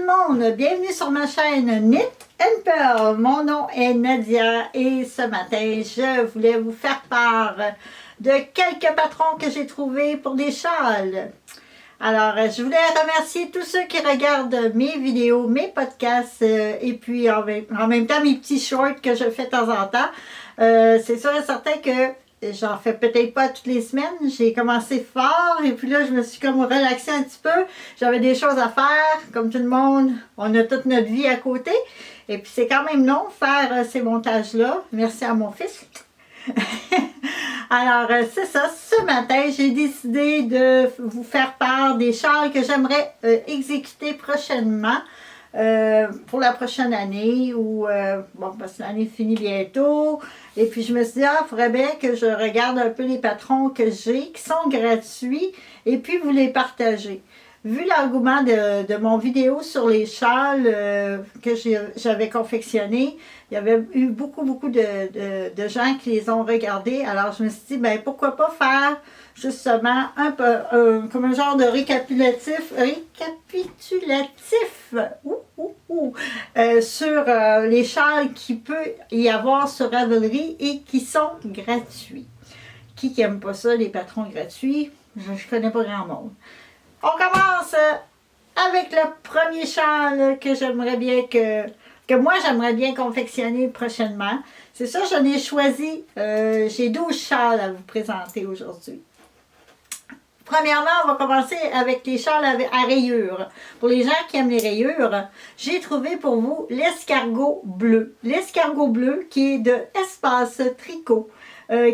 monde, bienvenue sur ma chaîne Knit and Pearl. Mon nom est Nadia et ce matin, je voulais vous faire part de quelques patrons que j'ai trouvés pour des châles. Alors, je voulais remercier tous ceux qui regardent mes vidéos, mes podcasts et puis en même temps mes petits shorts que je fais de temps en temps. C'est sûr et certain que j'en fais peut-être pas toutes les semaines. J'ai commencé fort et puis là, je me suis comme relaxée un petit peu. J'avais des choses à faire, comme tout le monde. On a toute notre vie à côté. Et puis, c'est quand même long faire ces montages-là. Merci à mon fils. Alors, c'est ça. Ce matin, j'ai décidé de vous faire part des châles que j'aimerais exécuter prochainement. Pour la prochaine année ou bon, parce que l'année finit bientôt et puis je me suis dit, il faudrait bien que je regarde un peu les patrons que j'ai qui sont gratuits et puis vous les partagez. Vu l'engouement de mon vidéo sur les châles que j'avais confectionné, il y avait eu beaucoup de gens qui les ont regardés. Alors je me suis dit, ben pourquoi pas faire justement un peu comme un genre de récapitulatif sur les châles qu'il peut y avoir sur Ravelry et qui sont gratuits. Qui n'aime pas ça, les patrons gratuits? Je ne connais pas grand monde. On commence avec le premier châle que j'aimerais bien que moi j'aimerais bien confectionner prochainement. C'est ça, j'en ai choisi, j'ai 12 châles à vous présenter aujourd'hui. Premièrement, on va commencer avec les châles à rayures. Pour les gens qui aiment les rayures, j'ai trouvé pour vous l'escargot bleu. L'escargot bleu qui est de Espace Tricot.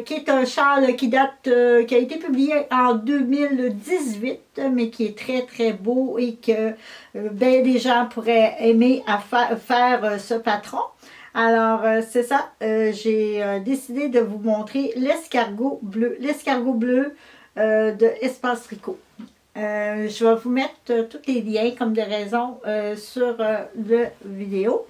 Qui est un châle qui date, qui a été publié en 2018, mais qui est très beau et que ben, des gens pourraient aimer à faire ce patron. Alors, c'est ça, j'ai décidé de vous montrer l'escargot bleu. L'escargot bleu de Espace Tricot. Je vais vous mettre tous les liens comme de raison sur le vidéo.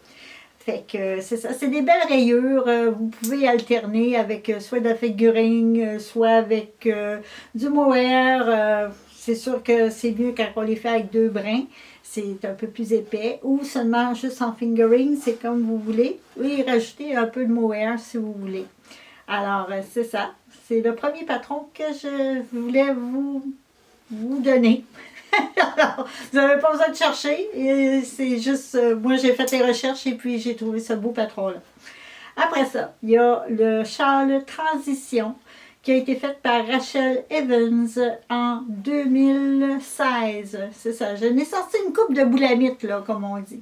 Fait que c'est ça, c'est des belles rayures, vous pouvez alterner avec soit de la figurine, soit avec du mohair, c'est sûr que c'est mieux quand on les fait avec 2 brins, c'est un peu plus épais, ou seulement juste en fingering, c'est comme vous voulez, et rajouter un peu de mohair si vous voulez. Alors c'est ça, c'est le premier patron que je voulais vous donner. Alors, vous n'avez pas besoin de chercher, c'est juste, moi j'ai fait les recherches et puis j'ai trouvé ce beau patron-là. Après ça, il y a le châle Transition qui a été fait par Rachel Evans en 2016. C'est ça, je n'ai sorti une coupe de boulamite, là, comme on dit.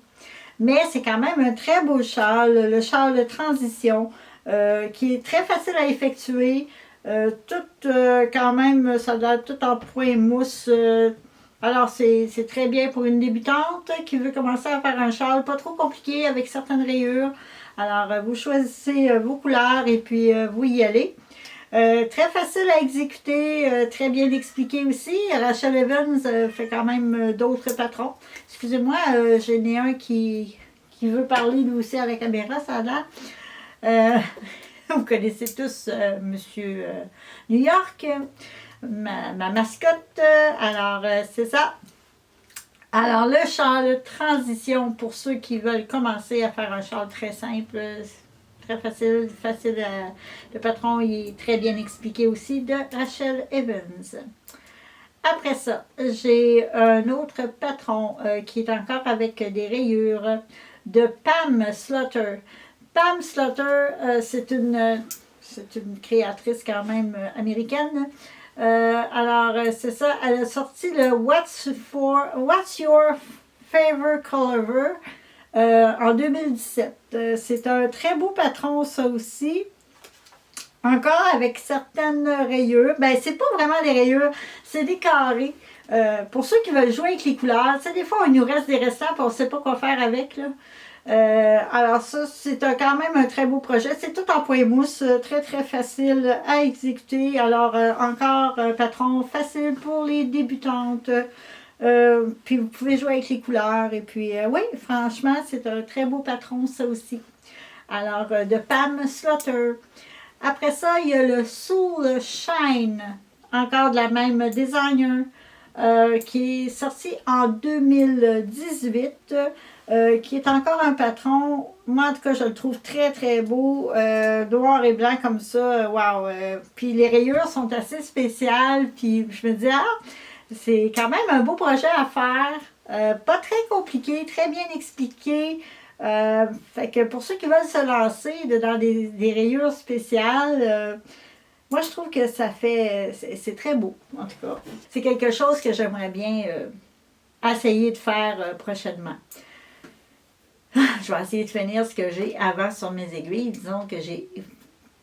Mais c'est quand même un très beau châle, le châle Transition, qui est très facile à effectuer. Tout quand même, ça doit être tout en point mousse. Alors, c'est très bien pour une débutante qui veut commencer à faire un châle pas trop compliqué avec certaines rayures. Alors, vous choisissez vos couleurs et puis vous y allez. Très facile à exécuter, très bien expliqué aussi. Rachel Evans fait quand même d'autres patrons. Excusez-moi, j'en ai un qui veut parler lui aussi à la caméra, ça a l'air. Vous connaissez tous Monsieur New York. Ma mascotte, alors c'est ça. Alors le châle Transition pour ceux qui veulent commencer à faire un châle très simple, très facile, le patron il est très bien expliqué aussi de Rachel Evans. Après ça, j'ai un autre patron qui est encore avec des rayures de Pam Slaughter. Pam Slaughter, c'est une créatrice quand même américaine. Alors, c'est ça, elle a sorti le What's Your Favorite Color en 2017. C'est un très beau patron, ça aussi. Encore avec certaines rayures. Ben, c'est pas vraiment des rayures, c'est des carrés. Pour ceux qui veulent jouer avec les couleurs, tu sais, des fois, il nous reste des restants et on ne sait pas quoi faire avec, là. Alors ça, c'est quand même un très beau projet. C'est tout en point mousse, très facile à exécuter. Alors encore un patron facile pour les débutantes. Puis vous pouvez jouer avec les couleurs. Et puis oui, franchement, c'est un très beau patron ça aussi. Alors de Pam Slaughter. Après ça, il y a le Soul Shine. Encore de la même designer. qui est sorti en 2018, qui est encore un patron. Moi, en tout cas, je le trouve très, très beau. Noir et blanc comme ça, wow! Puis les rayures sont assez spéciales. Puis je me dis, ah, c'est quand même un beau projet à faire. Pas très compliqué, très bien expliqué. Fait que pour ceux qui veulent se lancer dans des rayures spéciales, moi je trouve que ça fait. C'est très beau, en tout cas. C'est quelque chose que j'aimerais bien essayer de faire prochainement. Je vais essayer de finir ce que j'ai avant sur mes aiguilles. Disons que j'ai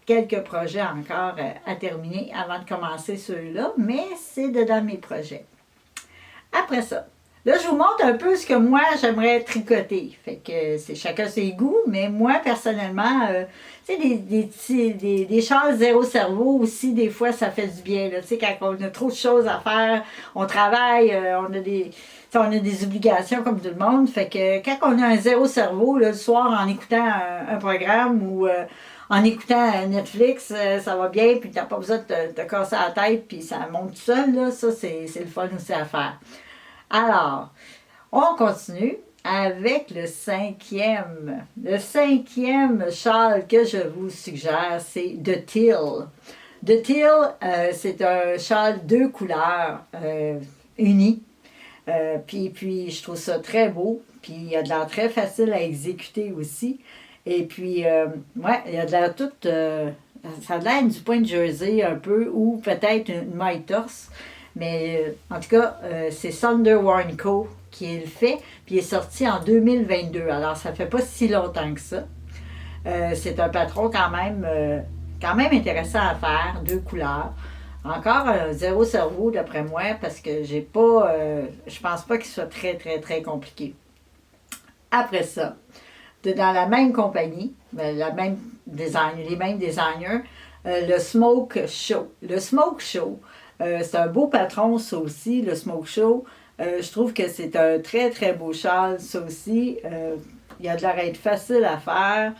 quelques projets encore à terminer avant de commencer ceux-là, mais c'est dedans mes projets. Après ça, là, je vous montre un peu ce que moi, j'aimerais tricoter. Fait que c'est chacun ses goûts, mais moi, personnellement, tu sais, des châles zéro cerveau aussi, des fois, ça fait du bien. Tu sais, quand on a trop de choses à faire, on travaille, on a des obligations comme tout le monde. Fait que quand on a un zéro cerveau, là, le soir, en écoutant un programme ou en écoutant Netflix, ça va bien, puis t'as pas besoin de te casser la tête, puis ça monte tout seul, là. Ça, c'est le fun aussi à faire. Alors, on continue avec le cinquième. Le cinquième châle que je vous suggère, c'est The Till. The Till, c'est un châle deux couleurs unies. Puis, je trouve ça très beau. Puis, il a de l'air très facile à exécuter aussi. Et puis, ouais, il a de l'air tout... ça a l'air du point de jersey un peu, ou peut-être une maille torse. Mais en tout cas, c'est Thunder Co. qui le fait, puis il est sorti en 2022. Alors, ça fait pas si longtemps que ça. C'est un patron quand même intéressant à faire, deux couleurs. Encore zéro cerveau d'après moi, parce que j'ai pas, je pense pas qu'il soit très, très, très compliqué. Après ça, dans la même compagnie, les mêmes designers, le Smoke Show. Le Smoke Show, c'est un beau patron, ça aussi, le Smoke Show. Je trouve que c'est un très, très beau châle, ça aussi. Il y a de l'air d'être facile à faire.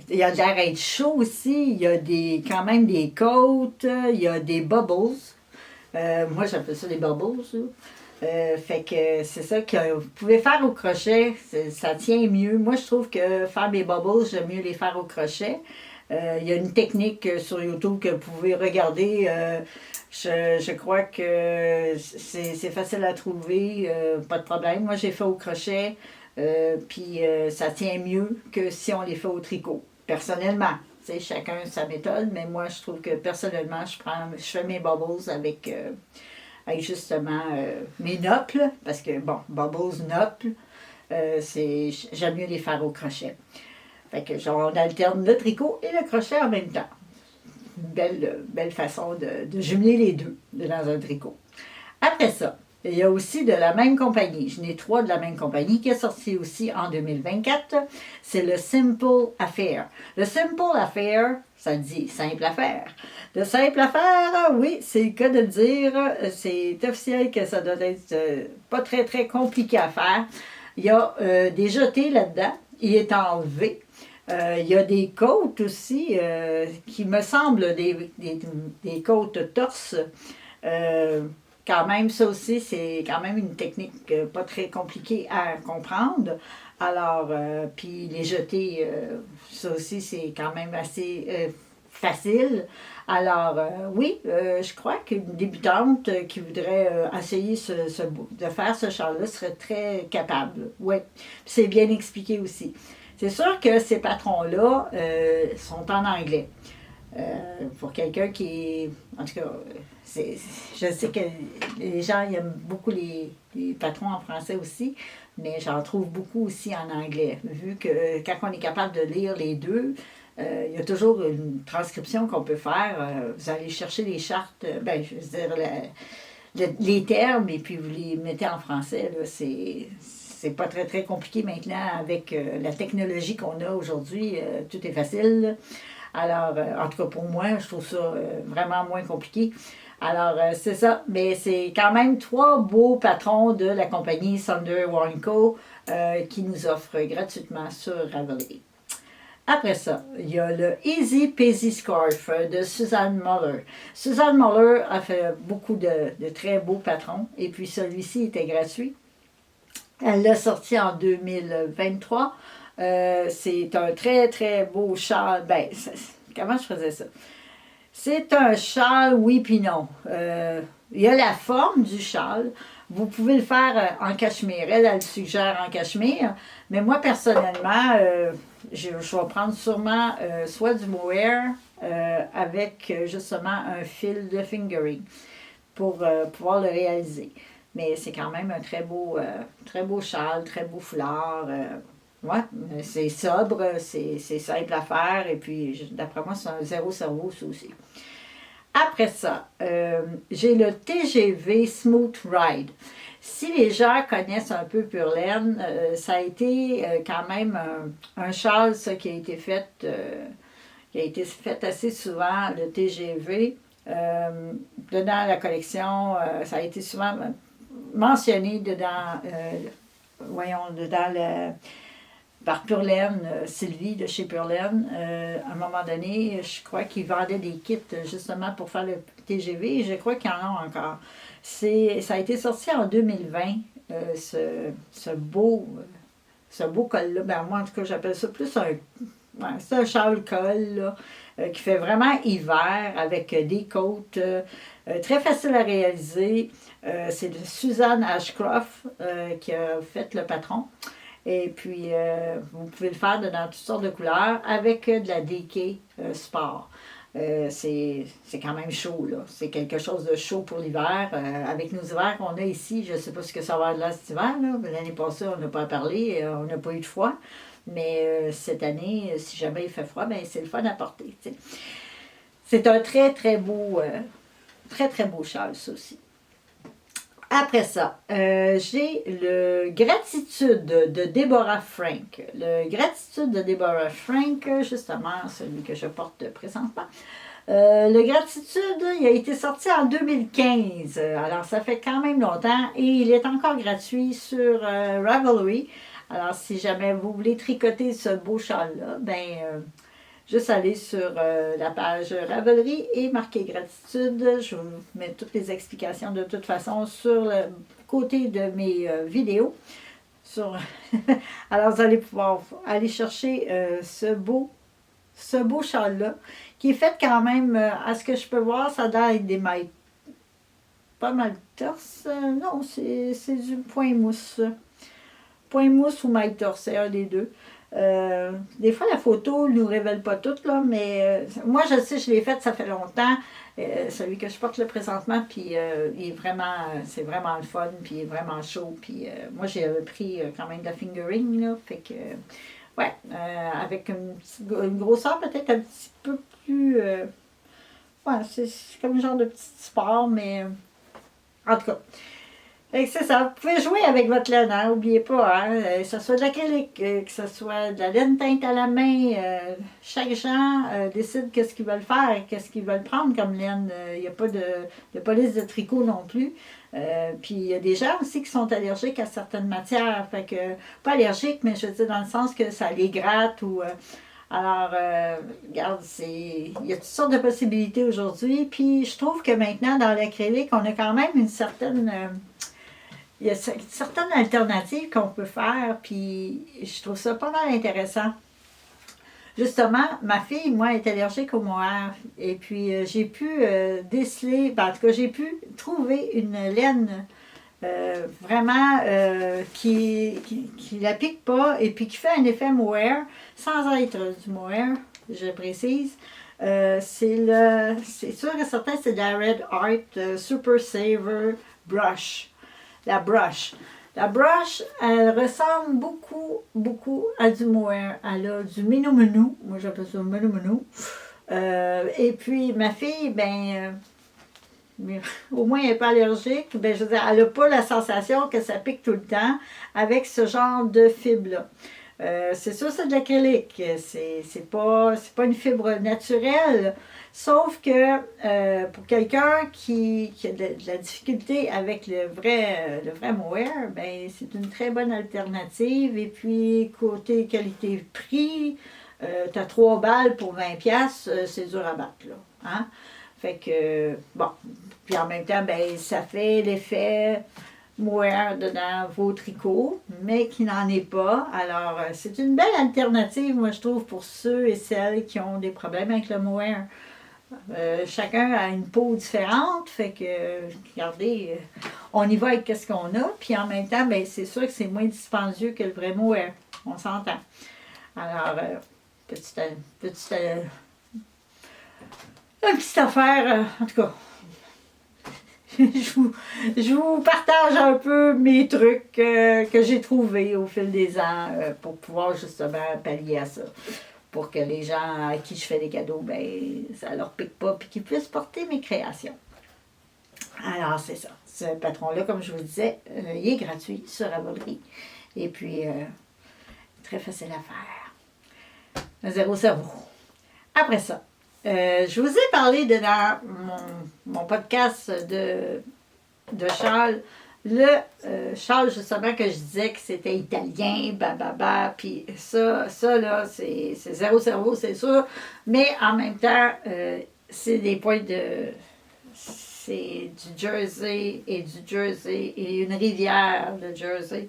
Il y a de l'air d'être chaud aussi. Il y a quand même des côtes. Il y a des bubbles. Moi, j'appelle ça des bubbles. Fait que c'est ça que vous pouvez faire au crochet. Ça tient mieux. Moi, je trouve que faire des bubbles, j'aime mieux les faire au crochet. Il y a une technique sur YouTube que vous pouvez regarder. Je crois que c'est facile à trouver, pas de problème. Moi, j'ai fait au crochet, puis ça tient mieux que si on les fait au tricot, personnellement. Tu sais, chacun sa méthode, mais moi, je trouve que personnellement, je fais mes bubbles avec justement mes noples, parce que, bon, bubbles, noples, j'aime mieux les faire au crochet. Fait que genre, on alterne le tricot et le crochet en même temps. Une belle façon de jumeler les deux dans un tricot. Après ça, il y a aussi de la même compagnie. J'en ai 3 de la même compagnie qui est sorti aussi en 2024. C'est le Simple Affair. Le Simple Affair, ça dit simple affaire. Le simple affaire, oui, c'est le cas de le dire. C'est officiel que ça doit être pas très, très compliqué à faire. Il y a des jetés là-dedans. Il est en V. Il y a des côtes aussi qui me semblent des côtes torses. Quand même, ça aussi, c'est quand même une technique pas très compliquée à comprendre. Alors, puis les jeter, ça aussi, c'est quand même assez facile. Alors, oui, je crois qu'une débutante qui voudrait essayer de faire ce châle-là serait très capable. Oui, c'est bien expliqué aussi. C'est sûr que ces patrons-là sont en anglais. Pour quelqu'un qui est... En tout cas, je sais que les gens aiment beaucoup les patrons en français aussi, mais j'en trouve beaucoup aussi en anglais. Vu que quand on est capable de lire les deux, il y a toujours une transcription qu'on peut faire. Vous allez chercher les chartes, je veux dire, les termes, et puis vous les mettez en français. Là, c'est pas très, très compliqué maintenant avec la technologie qu'on a aujourd'hui. Tout est facile. Alors, en tout cas, pour moi, je trouve ça vraiment moins compliqué. Alors, c'est ça. Mais c'est quand même 3 beaux patrons de la compagnie Thunder Co. Qui nous offrent gratuitement sur Ravelry. Après ça, il y a le Easy Peasy Scarf de Suzanne Muller. Suzanne Muller a fait beaucoup de très beaux patrons et puis celui-ci était gratuit. Elle l'a sorti en 2023. C'est un très très beau châle. Ben, comment je faisais ça? C'est un châle, oui puis non. Il y a la forme du châle. Vous pouvez le faire en cachemire. Elle le suggère en cachemire. Mais moi, personnellement, je vais prendre sûrement soit du mohair avec justement un fil de fingering pour pouvoir le réaliser. Mais c'est quand même un très beau châle, très beau foulard. Ouais, c'est sobre, c'est simple à faire. Et puis, d'après moi, c'est un zéro cerveau, ça aussi. Après ça, j'ai le TGV Smooth Ride. Si les gens connaissent un peu Pure Laine, ça a été quand même un châle, ça, qui a été fait assez souvent, le TGV. Dedans la collection, ça a été souvent mentionné dedans, par Pure Laine, Sylvie de chez Pure Laine. À un moment donné, je crois qu'ils vendaient des kits justement pour faire le TGV et je crois qu'il y en a encore. Ça a été sorti en 2020, ce beau col-là. Ben, moi, en tout cas, j'appelle ça plus c'est un châle-col là, qui fait vraiment hiver avec des côtes très facile à réaliser. C'est Suzanne Ashcroft qui a fait le patron. Et puis, vous pouvez le faire dans toutes sortes de couleurs avec de la DK Sport. C'est quand même chaud, là. C'est quelque chose de chaud pour l'hiver. Avec nos hivers qu'on a ici, je ne sais pas ce que ça va être là cet hiver. L'année passée, on n'a pas parlé, on n'a pas eu de froid. Mais cette année, si jamais il fait froid, ben, c'est le fun à porter. T'sais. C'est un très, très beau châle, ça aussi. Après ça, j'ai le Gratitude de Deborah Frank. Le Gratitude de Deborah Frank, justement, celui que je porte présentement. Le Gratitude, il a été sorti en 2015, alors ça fait quand même longtemps et il est encore gratuit sur Ravelry. Alors si jamais vous voulez tricoter ce beau châle-là, ben juste aller sur la page Ravelry et marquer Gratitude. Je vous mets toutes les explications de toute façon sur le côté de mes vidéos. Alors vous allez pouvoir aller chercher ce beau châle-là, qui est fait quand même, à ce que je peux voir, ça doit être des mailles pas mal torse. Non, c'est du point mousse. Point mousse ou maille torse, c'est un des deux. Des fois, la photo ne nous révèle pas tout, là, mais moi, je sais, je l'ai faite, ça fait longtemps. Celui que je porte le présentement, puis c'est vraiment le fun, puis il est vraiment chaud. Puis moi, j'ai pris quand même de la fingering, là, fait que, ouais, avec une grosseur peut-être un petit peu plus, ouais, c'est comme un genre de petit sport, mais en tout cas. C'est ça, vous pouvez jouer avec votre laine, hein, n'oubliez pas, hein, que ce soit de l'acrylique, que ce soit de la laine teinte à la main, chaque gens décide qu'est-ce qu'ils veulent faire, qu'est-ce qu'ils veulent prendre comme laine. Il n'y a pas de police de tricot non plus. Puis il y a des gens aussi qui sont allergiques à certaines matières, fait que, pas allergiques, mais je veux dire dans le sens que ça les gratte ou... Alors, regarde, il y a toutes sortes de possibilités aujourd'hui, puis je trouve que maintenant, dans l'acrylique, on a quand même une certaine... il y a certaines alternatives qu'on peut faire, puis je trouve ça pas mal intéressant. Justement, ma fille, moi, est allergique au mohair, et puis j'ai pu déceler, en tout cas, j'ai pu trouver une laine vraiment qui la pique pas, et puis qui fait un effet mohair, sans être du mohair, je précise. C'est sûr et certain, c'est de la Red Art Super Saver Brush. La brush. La brush, elle ressemble beaucoup à du mohair. Elle a du menou-menou. Moi, j'appelle ça menou-menou. Et puis, ma fille, au moins, elle n'est pas allergique. Ben, je veux dire, elle n'a pas la sensation que ça pique tout le temps avec ce genre de fibre-là. C'est sûr, c'est de l'acrylique. C'est pas une fibre naturelle. Sauf que pour quelqu'un qui a de la difficulté avec le vrai mohair, ben, c'est une très bonne alternative. Et puis, côté qualité-prix, tu as 3 balles pour 20 piastres, c'est dur à battre, là. Hein? Fait que, bon, puis en même temps, ben, ça fait l'effet mohair dedans vos tricots, mais qui n'en est pas. Alors, c'est une belle alternative, moi, je trouve, pour ceux et celles qui ont des problèmes avec le mohair. Chacun a une peau différente, fait que, regardez, on y va avec ce qu'on a, puis en même temps, ben, c'est sûr que c'est moins dispendieux que le vrai mohair, on s'entend. Alors, petite affaire, en tout cas, je vous partage un peu mes trucs que j'ai trouvés au fil des ans pour pouvoir justement pallier à ça. Pour que les gens à qui je fais des cadeaux, ben, ça leur pique pas puis qu'ils puissent porter mes créations. Alors, c'est ça. Ce patron-là, comme je vous disais, il est gratuit sur Ravelry. Et puis, très facile à faire. Zéro cerveau. Après ça, je vous ai parlé dans mon podcast de Charles, Charles, justement, que je disais que c'était italien, puis ça là, c'est zéro cerveau, c'est sûr, mais en même temps, c'est des points de... c'est du Jersey et une rivière de Jersey.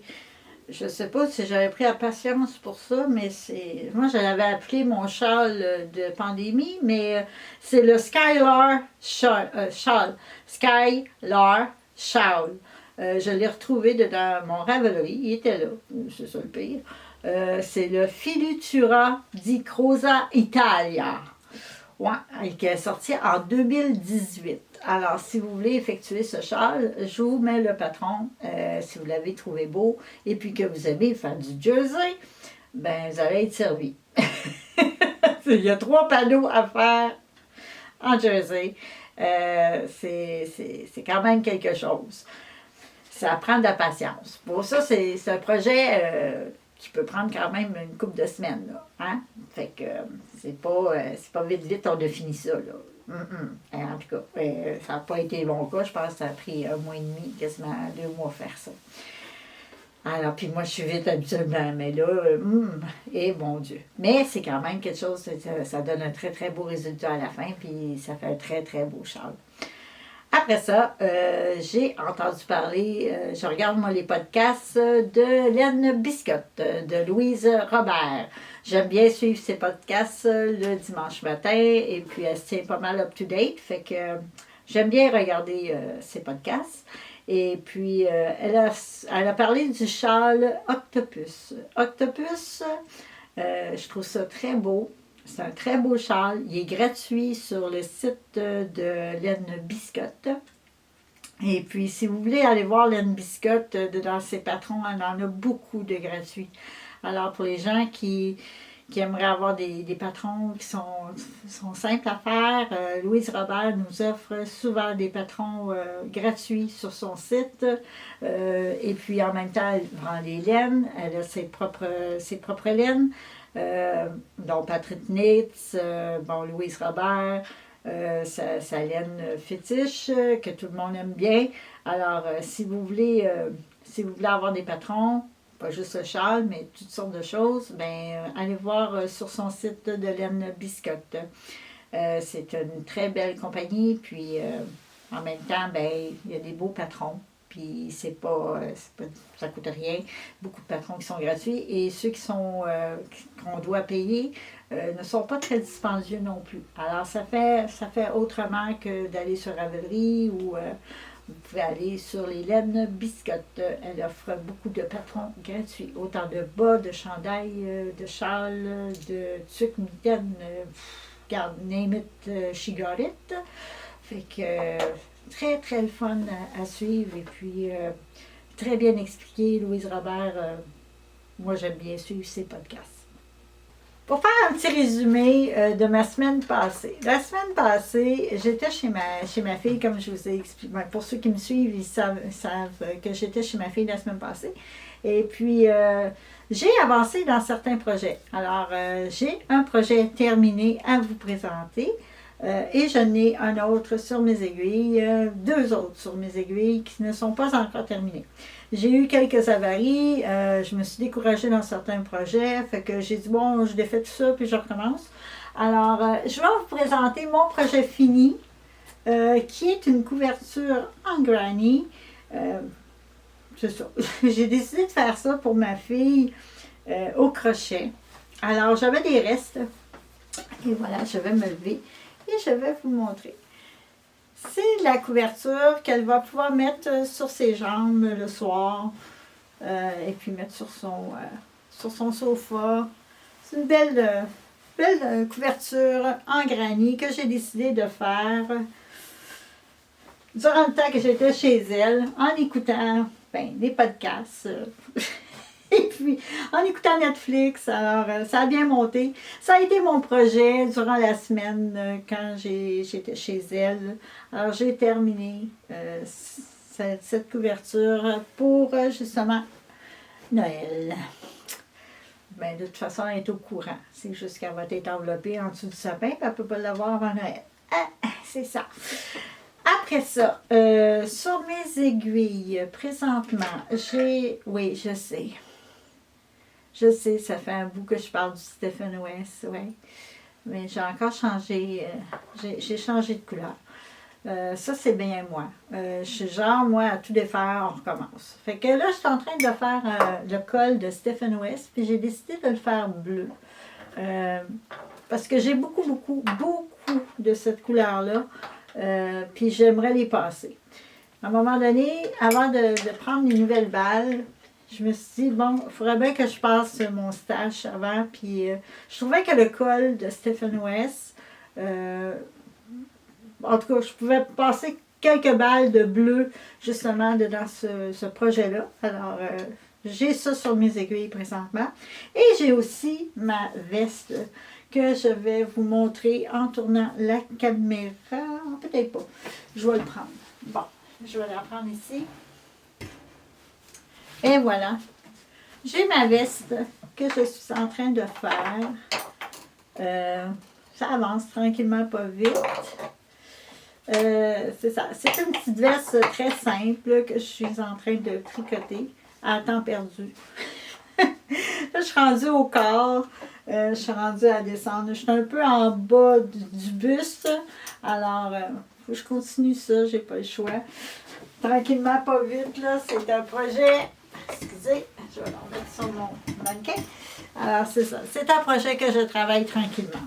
Je sais pas si j'avais pris la patience pour ça, mais c'est... Moi, je l'avais appelé mon châle de pandémie, mais c'est le Skylar Châle. Skylar Châle. Je l'ai retrouvé dans mon Ravelry. Il était là. C'est ça le pire. C'est le Filutura di Crosa Italia. Ouais, qui est sorti en 2018. Alors, si vous voulez effectuer ce châle, je vous mets le patron, si vous l'avez trouvé beau, et puis que vous aimez faire du jersey, ben vous allez être servi. Il y a 3 panneaux à faire en jersey. C'est quand même quelque chose. Ça prend de la patience. Pour ça, c'est un projet qui peut prendre quand même une couple de semaines. Là, hein? Fait que c'est pas vite, on a fini ça. Là. En tout cas, ça n'a pas été long cas. Je pense que ça a pris 1 mois et demi, quasiment 2 mois faire ça. Alors, puis moi, je suis vite habituellement, mais là, et mon Dieu. Mais c'est quand même quelque chose, ça donne un très, très beau résultat à la fin, puis ça fait un très, très beau châle. Après ça, j'ai entendu parler, je regarde moi les podcasts de Laine Biscotte, de Louise Robert. J'aime bien suivre ses podcasts le dimanche matin et puis elle se tient pas mal up-to-date, fait que j'aime bien regarder ses podcasts. Et puis, elle a parlé du châle Octopus. Octopus, je trouve ça très beau. C'est un très beau châle. Il est gratuit sur le site de Laine Biscotte. Et puis, si vous voulez aller voir Laine Biscotte dans ses patrons, elle en a beaucoup de gratuits. Alors, pour les gens qui aimeraient avoir des patrons qui sont simples à faire, Louise Robert nous offre souvent des patrons gratuits sur son site. Et puis, en même temps, elle vend des laines. Elle a ses propres laines. Donc Patrick Nitz, Louise Robert, sa laine fétiche que tout le monde aime bien. Alors, si vous voulez avoir des patrons, pas juste le châle, mais toutes sortes de choses, allez voir sur son site de Laine Biscotte. C'est une très belle compagnie, puis en même temps, il y a des beaux patrons. Puis ça coûte rien. Beaucoup de patrons qui sont gratuits. Et ceux qu'on doit payer ne sont pas très dispendieux non plus. Alors ça fait autrement que d'aller sur Ravelry ou vous pouvez aller sur les Laines Biscotte. Elle offre beaucoup de patrons gratuits. Autant de bas, de chandails, de châles, de tuques, mitaines, name it, she got it. Fait que très, très le fun à suivre et puis très bien expliqué. Louise Robert, moi j'aime bien suivre ses podcasts. Pour faire un petit résumé de ma semaine passée. La semaine passée, j'étais chez ma fille, comme je vous ai expliqué. Pour ceux qui me suivent, ils savent que j'étais chez ma fille la semaine passée. Et puis, j'ai avancé dans certains projets. Alors, j'ai un projet terminé à vous présenter. Et j'en ai un autre sur mes aiguilles, deux autres sur mes aiguilles qui ne sont pas encore terminées. J'ai eu quelques avaries, je me suis découragée dans certains projets, fait que j'ai dit bon, je défais tout ça puis je recommence. Alors, je vais vous présenter mon projet fini, qui est une couverture en granny. C'est ça. J'ai décidé de faire ça pour ma fille au crochet. Alors, j'avais des restes. Et voilà, je vais me lever et je vais vous montrer. C'est la couverture qu'elle va pouvoir mettre sur ses jambes le soir et puis mettre sur son sofa. C'est une belle couverture en granny que j'ai décidé de faire durant le temps que j'étais chez elle en écoutant des podcasts. Et puis, en écoutant Netflix, alors ça a bien monté. Ça a été mon projet durant la semaine quand j'étais chez elle. Alors, j'ai terminé cette couverture pour justement Noël. Ben, de toute façon, elle est au courant. C'est juste qu'elle va être enveloppée en dessous du sapin, puis elle ne peut pas l'avoir avant Noël. Ah, c'est ça. Après ça, sur mes aiguilles, présentement, oui, je sais. Je sais, ça fait un bout que je parle du Stephen West, oui. Mais j'ai encore changé, j'ai changé de couleur. Ça, c'est bien moi. Je suis genre, moi, à tout défaire, on recommence. Fait que là, je suis en train de faire le col de Stephen West, puis j'ai décidé de le faire bleu. Parce que j'ai beaucoup de cette couleur-là, puis j'aimerais les passer. À un moment donné, avant de prendre les nouvelles balles, je me suis dit, bon, il faudrait bien que je passe mon stash avant. Puis je trouvais que le col de Stephen West, en tout cas, je pouvais passer quelques balles de bleu justement dans ce projet-là. Alors, j'ai ça sur mes aiguilles présentement. Et j'ai aussi ma veste que je vais vous montrer en tournant la caméra. Peut-être pas. Je vais le prendre. Bon, je vais la prendre ici. Et voilà, j'ai ma veste que je suis en train de faire. Ça avance tranquillement, pas vite. C'est ça, c'est une petite veste très simple que je suis en train de tricoter à temps perdu. Là, je suis rendue au corps, je suis rendue à descendre. Je suis un peu en bas du buste, alors faut que je continue ça, j'ai pas le choix. Tranquillement, pas vite, là, c'est un projet. Excusez, je vais le remettre sur mon mannequin. Alors, c'est ça. C'est un projet que je travaille tranquillement.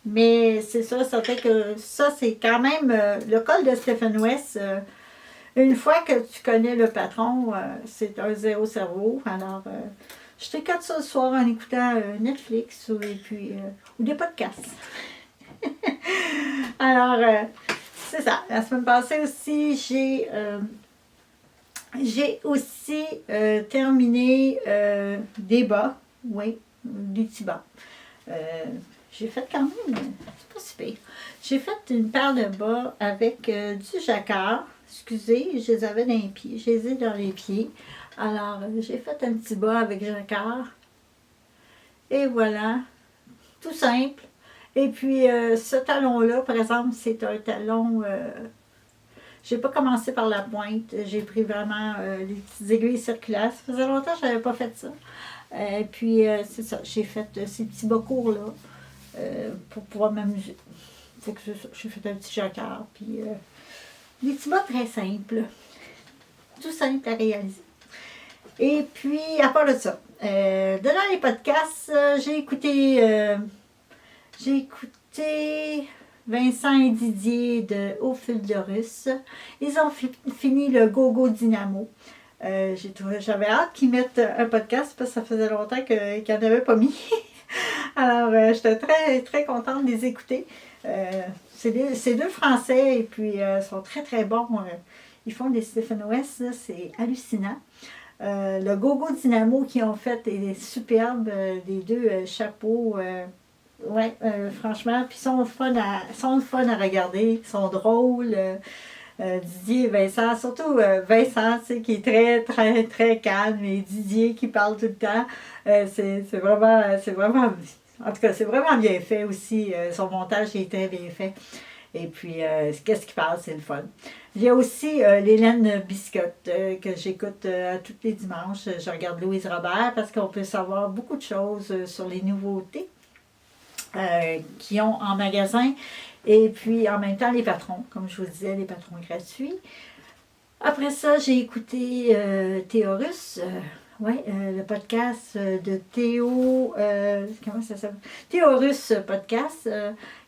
Mais c'est ça, ça fait que ça, c'est quand même le col de Stephen West. Une fois que tu connais le patron, c'est un zéro cerveau. Alors, je tricote ça le soir en écoutant Netflix ou des podcasts. Alors, c'est ça. La semaine passée aussi, j'ai aussi terminé des bas, oui, des petits bas. J'ai fait quand même, c'est pas si pire. J'ai fait une paire de bas avec du jacquard. Excusez, je les avais dans les pieds, je les ai dans les pieds. Alors, j'ai fait un petit bas avec jacquard. Et voilà, tout simple. Et puis, ce talon-là, par exemple, c'est un talon... j'ai pas commencé par la pointe. J'ai pris vraiment les petites aiguilles circulaires. Ça faisait longtemps que je n'avais pas fait ça. Et puis, c'est ça. J'ai fait ces petits bas courts-là pour pouvoir m'amuser. Fait que j'ai fait un petit jacquard. Puis, des petits bas très simples. Tout simple à réaliser. Et puis, à part de ça, dans les podcasts, j'ai écouté Vincent et Didier de Au fil de Russe. Ils ont fini le Gogo Dynamo. J'avais hâte qu'ils mettent un podcast parce que ça faisait longtemps qu'ils n'en avaient pas mis. Alors, j'étais très, très contente de les écouter. C'est deux Français et puis ils sont très, très bons. Ils font des Stephen West, c'est hallucinant. Le Gogo Dynamo qu'ils ont fait est superbe. Les deux chapeaux. Ouais, franchement, puis ils sont fun à regarder, ils sont drôles. Didier et Vincent, surtout Vincent, tu sais, qui est très, très, très calme, et Didier qui parle tout le temps. C'est vraiment, En tout cas, c'est vraiment bien fait aussi. Son montage est très bien fait. Et puis, qu'est-ce qui passe, c'est le fun. Il y a aussi l'Hélène Biscotte que j'écoute tous les dimanches. Je regarde Louise Robert parce qu'on peut savoir beaucoup de choses sur les nouveautés qu'ils ont en magasin. Et puis, en même temps, les patrons, comme je vous disais, les patrons gratuits. Après ça, j'ai écouté Théorus. Le podcast de Théo, comment ça s'appelle? Théorus podcast,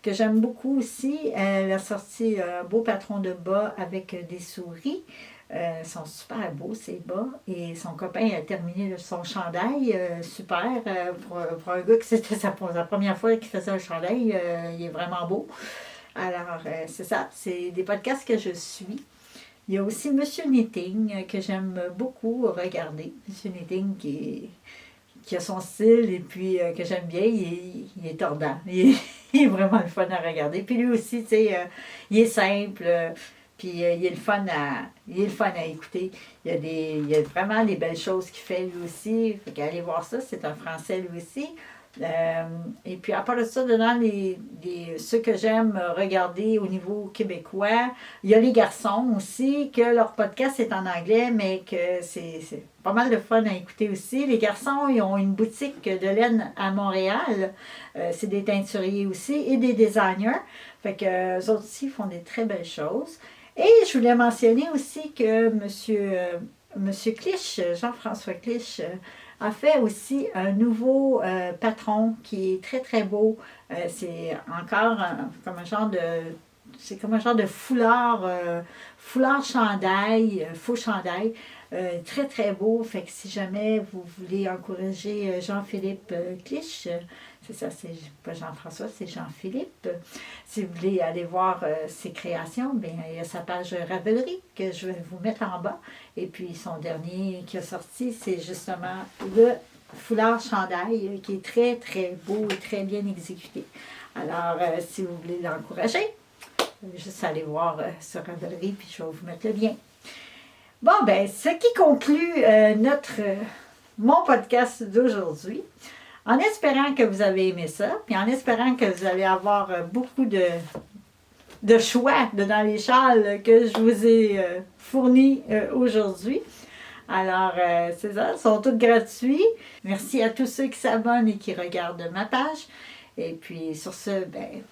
que j'aime beaucoup aussi. Elle a sorti un beau patron de bas avec des souris. Ils sont super beaux, ces bas. Et son copain a terminé son chandail. Super. Pour un gars que c'était sa première fois qu'il faisait un chandail, il est vraiment beau. Alors, c'est ça. C'est des podcasts que je suis. Il y a aussi Monsieur Knitting que j'aime beaucoup regarder. Monsieur Knitting qui a son style et puis que j'aime bien. Il est tordant. Il est vraiment le fun à regarder. Puis lui aussi, tu sais, il est simple. Puis il est le fun à écouter. Il y a vraiment des belles choses qu'il fait lui aussi. Fait qu'allez voir ça. C'est un Français lui aussi. Et puis à part de ça, dedans ceux que j'aime regarder au niveau québécois, il y a les garçons aussi, que leur podcast est en anglais, mais que c'est pas mal de fun à écouter aussi. Les garçons, ils ont une boutique de laine à Montréal. C'est des teinturiers aussi et des designers. Fait que eux autres aussi font des très belles choses. Et je voulais mentionner aussi que Monsieur Clich, Jean-François Clich, a fait aussi un nouveau patron qui est très très beau. C'est encore comme un genre de... C'est comme un genre de foulard, foulard chandail, faux chandail, très très beau. Fait que si jamais vous voulez encourager Jean-Philippe Clich, c'est ça, c'est pas Jean-François, c'est Jean-Philippe. Si vous voulez aller voir ses créations, bien, il y a sa page Ravelry que je vais vous mettre en bas. Et puis son dernier qui a sorti, c'est justement le foulard chandail qui est très très beau et très bien exécuté. Alors, si vous voulez l'encourager, juste aller voir sur Ravelry, puis je vais vous mettre le lien. Bon, ben, ce qui conclut mon podcast d'aujourd'hui. En espérant que vous avez aimé ça, puis en espérant que vous allez avoir beaucoup de choix dans les châles que je vous ai fournis aujourd'hui. Alors, c'est ça, ils sont tous gratuits. Merci à tous ceux qui s'abonnent et qui regardent ma page. Et puis, sur ce, ben,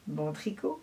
bon tricot.